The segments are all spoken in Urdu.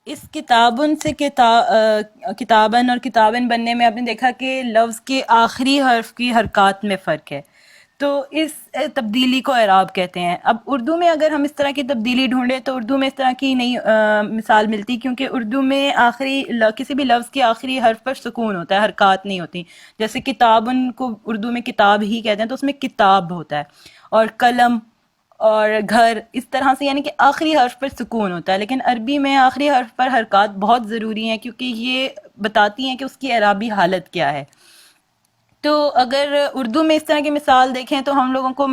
اس کتابن سے کتابن اور کتابن بننے میں آپ نے دیکھا کہ لفظ کے آخری حرف کی حرکات میں فرق ہے، تو اس تبدیلی کو اعراب کہتے ہیں۔ اب اردو میں اگر ہم اس طرح کی تبدیلی ڈھونڈیں تو اردو میں اس طرح کی نہیں مثال ملتی، کیونکہ اردو میں کسی بھی لفظ کے آخری حرف پر سکون ہوتا ہے، حرکات نہیں ہوتی۔ جیسے کتابن کو اردو میں کتاب ہی کہتے ہیں تو اس میں کتاب ہوتا ہے، اور قلم اور گھر اس طرح سے، یعنی کہ آخری حرف پر سکون ہوتا ہے۔ لیکن عربی میں آخری حرف پر حرکات بہت ضروری ہیں، کیونکہ یہ بتاتی ہیں کہ اس کی اعرابی حالت کیا ہے۔ تو اگر اردو میں اس طرح کی مثال دیکھیں تو ہم لوگوں کو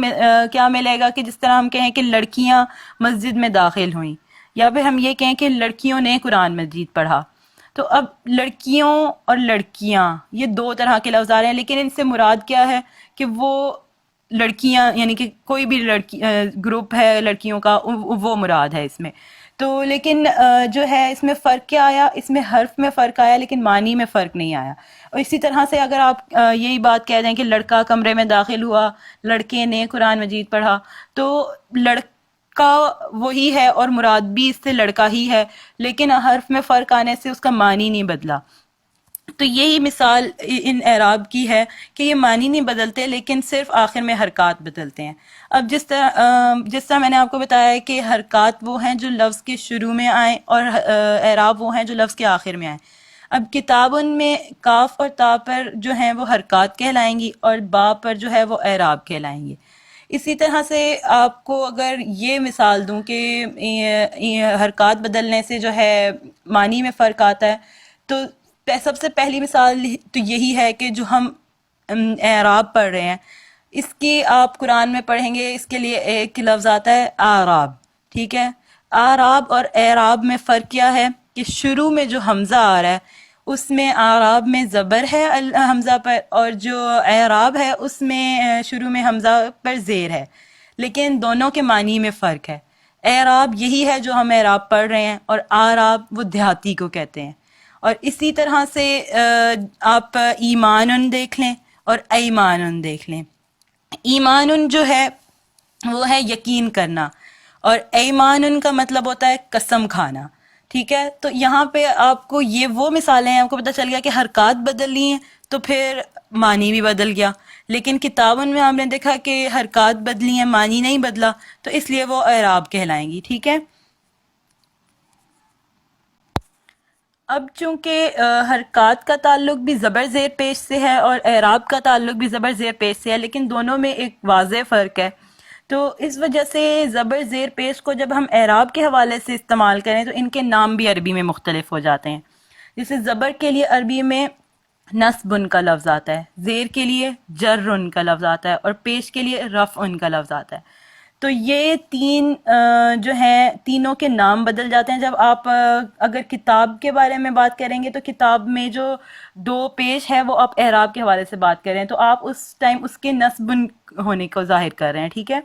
کیا ملے گا کہ جس طرح ہم کہیں کہ لڑکیاں مسجد میں داخل ہوئیں، یا پھر ہم یہ کہیں کہ لڑکیوں نے قرآن مجید پڑھا۔ تو اب لڑکیوں اور لڑکیاں یہ دو طرح کے لفظ آ رہے ہیں، لیکن ان سے مراد کیا ہے کہ وہ لڑکیاں، یعنی کہ کوئی بھی لڑکی گروپ ہے لڑکیوں کا، وہ مراد ہے اس میں۔ تو لیکن جو ہے اس میں فرق کیا آیا، اس میں حرف میں فرق آیا لیکن معنی میں فرق نہیں آیا۔ اور اسی طرح سے اگر آپ یہی بات کہہ دیں کہ لڑکا کمرے میں داخل ہوا، لڑکے نے قرآن مجید پڑھا، تو لڑکا وہی ہے اور مراد بھی اس سے لڑکا ہی ہے، لیکن حرف میں فرق آنے سے اس کا معنی نہیں بدلا۔ تو یہی مثال ان اعراب کی ہے کہ یہ معنی نہیں بدلتے لیکن صرف آخر میں حرکات بدلتے ہیں۔ اب جس طرح میں نے آپ کو بتایا ہے کہ حرکات وہ ہیں جو لفظ کے شروع میں آئیں، اور اعراب وہ ہیں جو لفظ کے آخر میں آئیں۔ اب کتابن میں کاف اور تا پر جو ہیں وہ حرکات کہلائیں گی، اور با پر جو ہے وہ اعراب کہلائیں گی۔ اسی طرح سے آپ کو اگر یہ مثال دوں کہ حرکات بدلنے سے جو ہے معنی میں فرق آتا ہے، تو سب سے پہلی مثال تو یہی ہے کہ جو ہم اعراب پڑھ رہے ہیں، اس کی آپ قرآن میں پڑھیں گے، اس کے لیے ایک لفظ آتا ہے آراب، ٹھیک ہے۔ آراب اور اعراب میں فرق کیا ہے کہ شروع میں جو حمزہ آ رہا ہے اس میں آراب میں زبر ہے حمزہ پر، اور جو اعراب ہے اس میں شروع میں حمزہ پر زیر ہے، لیکن دونوں کے معنی میں فرق ہے۔ اعراب یہی ہے جو ہم اعراب پڑھ رہے ہیں، اور آراب وہ دیہاتی کو کہتے ہیں۔ اور اسی طرح سے آپ ایمانن دیکھ لیں اور ایمانن دیکھ لیں۔ ایمانن جو ہے وہ ہے یقین کرنا، اور ایمانن کا مطلب ہوتا ہے قسم کھانا، ٹھیک ہے۔ تو یہاں پہ آپ کو یہ وہ مثالیں ہیں، آپ کو پتہ چل گیا کہ حرکات بدل لی ہیں تو پھر معنی بھی بدل گیا۔ لیکن کتابن میں ہم نے دیکھا کہ حرکات بدلی ہیں، معنی نہیں بدلا، تو اس لیے وہ اعراب کہلائیں گی، ٹھیک ہے۔ اب چونکہ حرکات کا تعلق بھی زبر زیر پیش سے ہے اور اعراب کا تعلق بھی زبر زیر پیش سے ہے، لیکن دونوں میں ایک واضح فرق ہے، تو اس وجہ سے زبر زیر پیش کو جب ہم اعراب کے حوالے سے استعمال کریں تو ان کے نام بھی عربی میں مختلف ہو جاتے ہیں۔ جیسے زبر کے لیے عربی میں نصب کا لفظ آتا ہے، زیر کے لیے جر کا لفظ آتا ہے، اور پیش کے لیے رفع کا لفظ آتا ہے۔ تو یہ تین جو ہیں تینوں کے نام بدل جاتے ہیں۔ جب آپ اگر کتاب کے بارے میں بات کریں گے تو کتاب میں جو دو پیش ہے وہ آپ اعراب کے حوالے سے بات کر رہے ہیں، تو آپ اس ٹائم اس کے نصب ہونے کو ظاہر کر رہے ہیں، ٹھیک ہے۔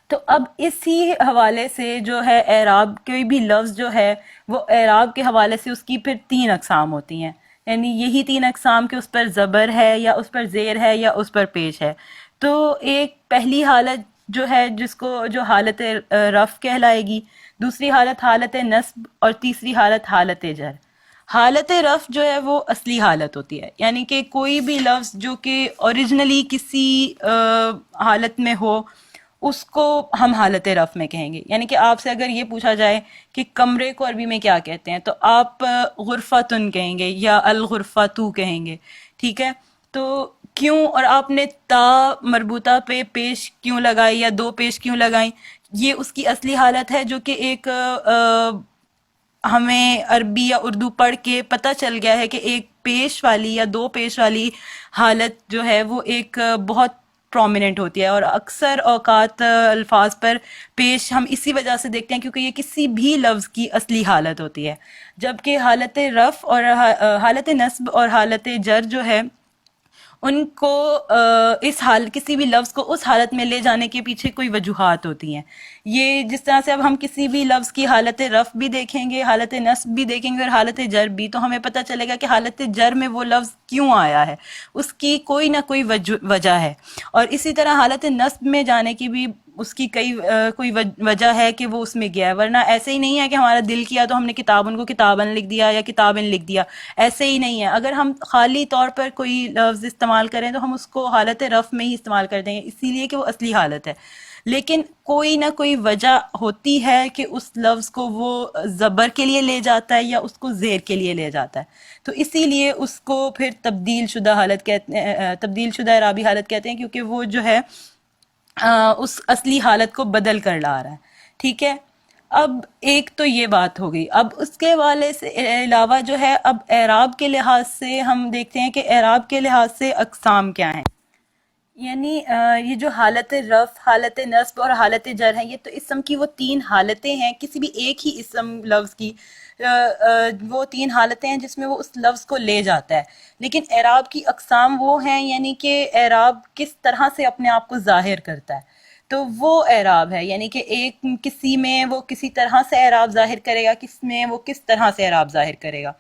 تو اب اسی حوالے سے جو ہے اعراب، کوئی بھی لفظ جو ہے وہ اعراب کے حوالے سے اس کی پھر تین اقسام ہوتی ہیں، یعنی یہی تین اقسام کہ اس پر زبر ہے یا اس پر زیر ہے یا اس پر پیش ہے۔ تو ایک پہلی حالت جو ہے جس کو جو حالت رفع کہلائے گی، دوسری حالت حالت نصب، اور تیسری حالت حالت جر۔ حالت رفع جو ہے وہ اصلی حالت ہوتی ہے، یعنی کہ کوئی بھی لفظ جو کہ اوریجنلی کسی حالت میں ہو اس کو ہم حالت رفع میں کہیں گے۔ یعنی کہ آپ سے اگر یہ پوچھا جائے کہ کمرے کو عربی میں کیا کہتے ہیں، تو آپ غرفتن کہیں گے یا الغرفتو کہیں گے، ٹھیک ہے۔ تو کیوں، اور آپ نے تا مربوطہ پہ پیش کیوں لگائی یا دو پیش کیوں لگائیں، یہ اس کی اصلی حالت ہے جو کہ ایک ہمیں عربی یا اردو پڑھ کے پتہ چل گیا ہے کہ ایک پیش والی یا دو پیش والی حالت جو ہے وہ ایک بہت پرومیننٹ ہوتی ہے، اور اکثر اوقات الفاظ پر پیش ہم اسی وجہ سے دیکھتے ہیں کیونکہ یہ کسی بھی لفظ کی اصلی حالت ہوتی ہے، جبکہ حالت رفع اور حالت نصب اور حالت جر جو ہے ان کو کسی بھی لفظ کو اس حالت میں لے جانے کے پیچھے کوئی وجوہات ہوتی ہیں۔ یہ جس طرح سے اب ہم کسی بھی لفظ کی حالت رفع بھی دیکھیں گے، حالت نصب بھی دیکھیں گے اور حالت جر بھی، تو ہمیں پتہ چلے گا کہ حالت جر میں وہ لفظ کیوں آیا ہے، اس کی کوئی نہ کوئی وجہ ہے۔ اور اسی طرح حالت نصب میں جانے کی بھی اس کی کوئی وجہ ہے کہ وہ اس میں گیا ہے، ورنہ ایسے ہی نہیں ہے کہ ہمارا دل کیا تو ہم نے کتابن کو کتابن لکھ دیا یا کتابن لکھ دیا، ایسے ہی نہیں ہے۔ اگر ہم خالی طور پر کوئی لفظ استعمال کریں تو ہم اس کو حالت رفع میں ہی استعمال کر دیں گے، اسی لیے کہ وہ اصلی حالت ہے، لیکن کوئی نہ کوئی وجہ ہوتی ہے کہ اس لفظ کو وہ زبر کے لیے لے جاتا ہے یا اس کو زیر کے لیے لے جاتا ہے، تو اسی لیے اس کو پھر تبدیل شدہ حالت کہتے ہیں، تبدیل شدہ اعرابی حالت کہتے ہیں، کیونکہ وہ جو ہے اس اصلی حالت کو بدل کر لا رہا ہے، ٹھیک ہے۔ اب ایک تو یہ بات ہو گئی، اب اس کے والے سے علاوہ جو ہے اب اعراب کے لحاظ سے ہم دیکھتے ہیں کہ اعراب کے لحاظ سے اقسام کیا ہیں، یعنی یہ جو حالت رفع، حالت نصب اور حالت جر ہے، یہ تو اسم کی وہ تین حالتیں ہیں، کسی بھی ایک ہی اسم لفظ کی وہ تین حالتیں ہیں جس میں وہ اس لفظ کو لے جاتا ہے، لیکن اعراب کی اقسام وہ ہیں، یعنی کہ اعراب کس طرح سے اپنے آپ کو ظاہر کرتا ہے، تو وہ اعراب ہے، یعنی کہ ایک کسی میں وہ کسی طرح سے اعراب ظاہر کرے گا، کس میں وہ کس طرح سے اعراب ظاہر کرے گا۔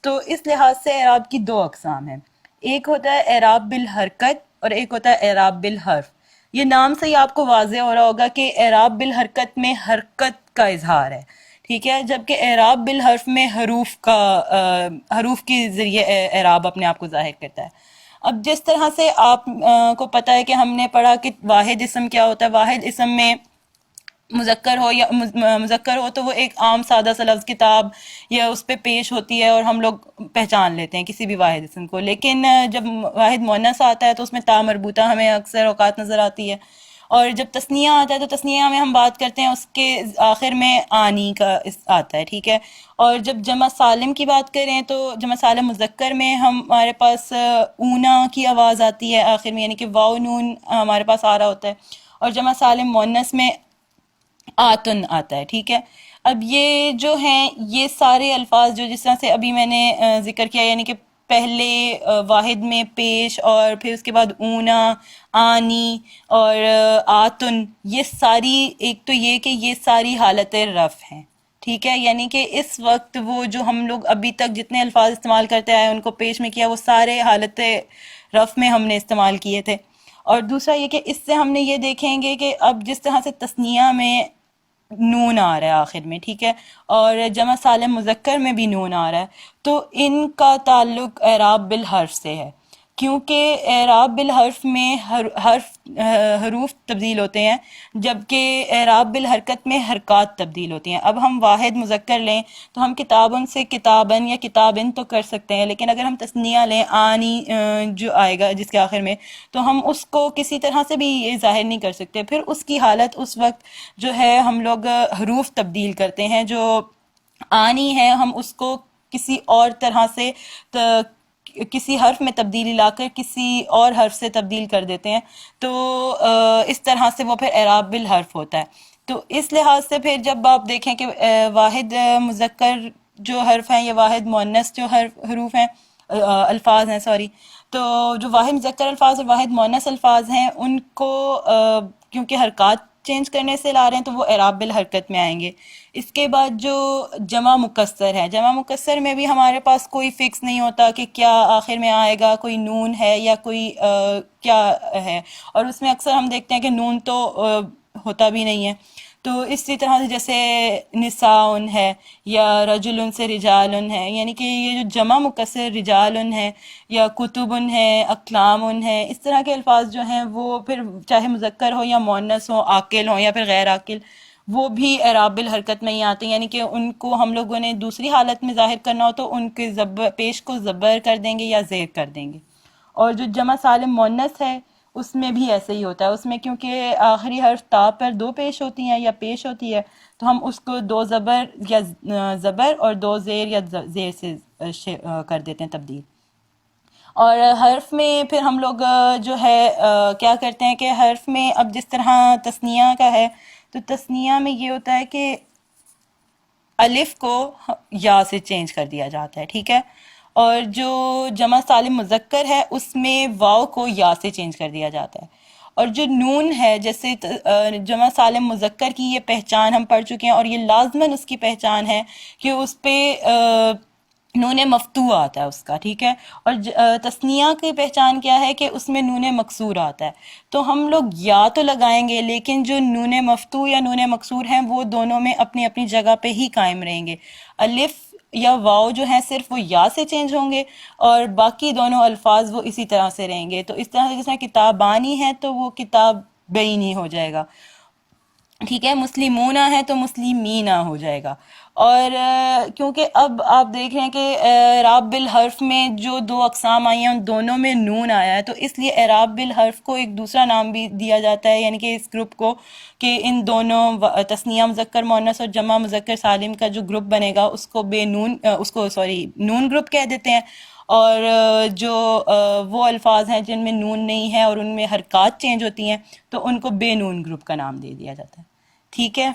تو اس لحاظ سے اعراب کی دو اقسام ہیں، ایک ہوتا ہے اعراب بالحرکت اور ایک ہوتا ہے اعراب بالحرف۔ یہ نام سے ہی آپ کو واضح ہو رہا ہوگا کہ اعراب بالحرکت میں حرکت کا اظہار ہے، ٹھیک ہے، جبکہ اعراب بالحرف میں حروف کے ذریعے اعراب اپنے آپ کو ظاہر کرتا ہے۔ اب جس طرح سے آپ کو پتہ ہے کہ ہم نے پڑھا کہ واحد اسم کیا ہوتا ہے، واحد اسم میں مذکر ہو یا مذکر ہو تو وہ ایک عام سادہ سا لفظ کتاب یا اس پہ پیش ہوتی ہے اور ہم لوگ پہچان لیتے ہیں کسی بھی واحد اسم کو، لیکن جب واحد مؤنث آتا ہے تو اس میں تا مربوطہ ہمیں اکثر اوقات نظر آتی ہے، اور جب تثنیہ آتا ہے تو تثنیہ میں ہم بات کرتے ہیں اس کے آخر میں آنی کا آتا ہے، ٹھیک ہے، اور جب جمع سالم کی بات کریں تو جمع سالم مذکر میں ہمارے پاس اونا کی آواز آتی ہے آخر میں، یعنی کہ واو نون ہمارے پاس آ رہا ہوتا ہے، اور جمع سالم مؤنث میں آتن آتا ہے، ٹھیک ہے۔ اب یہ جو ہیں یہ سارے الفاظ جو جس طرح سے ابھی میں نے ذکر کیا، یعنی کہ پہلے واحد میں پیش اور پھر اس کے بعد اونا، آنی اور آتن، یہ ساری، ایک تو یہ کہ یہ ساری حالت رفع ہیں، ٹھیک ہے، یعنی کہ اس وقت وہ جو ہم لوگ ابھی تک جتنے الفاظ استعمال کرتے آئے ان کو پیش میں کیا، وہ سارے حالت رفع میں ہم نے استعمال کیے تھے۔ اور دوسرا یہ کہ اس سے ہم نے یہ دیکھیں گے کہ اب جس طرح سے تثنیہ میں نون آ رہا ہے آخر میں، ٹھیک ہے، اور جمع سالم مذکر میں بھی نون آ رہا ہے، تو ان کا تعلق اعراب بالحرف سے ہے، کیونکہ اعراب بالحرف میں حروف تبدیل ہوتے ہیں، جبکہ اعراب بالحرکت میں حرکات تبدیل ہوتی ہیں۔ اب ہم واحد مذکر لیں تو ہم کتابن سے کتابن یا کتابن تو کر سکتے ہیں، لیکن اگر ہم تثنیہ لیں آنی جو آئے گا جس کے آخر میں، تو ہم اس کو کسی طرح سے بھی یہ ظاہر نہیں کر سکتے، پھر اس کی حالت اس وقت جو ہے ہم لوگ حروف تبدیل کرتے ہیں، جو آنی ہے ہم اس کو کسی اور طرح سے کسی حرف میں تبدیلی لا کر کسی اور حرف سے تبدیل کر دیتے ہیں، تو اس طرح سے وہ پھر اعراب بالحرف ہوتا ہے۔ تو اس لحاظ سے پھر جب آپ دیکھیں کہ واحد مذکر جو حرف ہیں یا واحد مؤنث جو حروف ہیں، الفاظ ہیں سوری، تو جو واحد مذکر الفاظ اور واحد مؤنث الفاظ ہیں ان کو کیونکہ حرکات چینج کرنے سے لا رہے ہیں تو وہ اعراب بالحرکت میں آئیں گے۔ اس کے بعد جو جمع مکسر ہے، جمع مکسر میں بھی ہمارے پاس کوئی فکس نہیں ہوتا کہ کیا آخر میں آئے گا، کوئی نون ہے یا کوئی کیا ہے، اور اس میں اکثر ہم دیکھتے ہیں کہ نون تو ہوتا بھی نہیں ہے، تو اسی طرح سے جیسے نساء ہے یا رجل سے رجال ہے، یعنی کہ یہ جو جمع مکسر رجال ہے یا کتب ہے، اقلام ہے، اس طرح کے الفاظ جو ہیں وہ پھر چاہے مذکر ہو یا مؤنث ہو، عاقل ہو یا پھر غیر عاقل، وہ بھی اعراب بالحرکت میں ہی آتے ہیں، یعنی کہ ان کو ہم لوگوں نے دوسری حالت میں ظاہر کرنا ہو تو ان کے پیش کو زبر کر دیں گے یا زیر کر دیں گے۔ اور جو جمع سالم مؤنث ہے اس میں بھی ایسے ہی ہوتا ہے، اس میں کیونکہ آخری حرف تا پر دو پیش ہوتی ہیں یا پیش ہوتی ہے، تو ہم اس کو دو زبر یا زبر اور دو زیر یا زیر سے کر دیتے ہیں تبدیل۔ اور حرف میں پھر ہم لوگ جو ہے کیا کرتے ہیں کہ حرف میں اب جس طرح تثنیہ کا ہے تو تثنیہ میں یہ ہوتا ہے کہ الف کو یا سے چینج کر دیا جاتا ہے، ٹھیک ہے، اور جو جمع سالم مذکر ہے اس میں واو کو یا سے چینج کر دیا جاتا ہے، اور جو نون ہے جیسے جمع سالم مذکر کی یہ پہچان ہم پڑھ چکے ہیں، اور یہ لازماً اس کی پہچان ہے کہ اس پہ نون مفتوح آتا ہے اس کا، ٹھیک ہے، اور تثنیہ کی پہچان کیا ہے کہ اس میں نون مکسور آتا ہے، تو ہم لوگ یا تو لگائیں گے، لیکن جو نون مفتوح یا نون مکسور ہیں وہ دونوں میں اپنی اپنی جگہ پہ ہی قائم رہیں گے. الف یا واؤ جو ہیں صرف وہ یا سے چینج ہوں گے، اور باقی دونوں الفاظ وہ اسی طرح سے رہیں گے. تو اس طرح سے جس طرح کتابانی ہے تو وہ کتاب بینی ہو جائے گا، ٹھیک ہے، مسلمون ہے تو مسلمینہ ہو جائے گا. اور کیونکہ اب آپ دیکھ رہے ہیں کہ اعراب بالحرف میں جو دو اقسام آئی ہیں ان دونوں میں نون آیا ہے، تو اس لیے اعراب بالحرف کو ایک دوسرا نام بھی دیا جاتا ہے، یعنی کہ اس گروپ کو، کہ ان دونوں تثنیہ مذکر مؤنث اور جمع مذکر سالم کا جو گروپ بنے گا اس کو بے نون، اس کو سوری نون گروپ کہہ دیتے ہیں. اور جو وہ الفاظ ہیں جن میں نون نہیں ہے اور ان میں حرکات چینج ہوتی ہیں تو ان کو بے نون گروپ کا نام دے دیا جاتا ہے. ٹھیک ہے.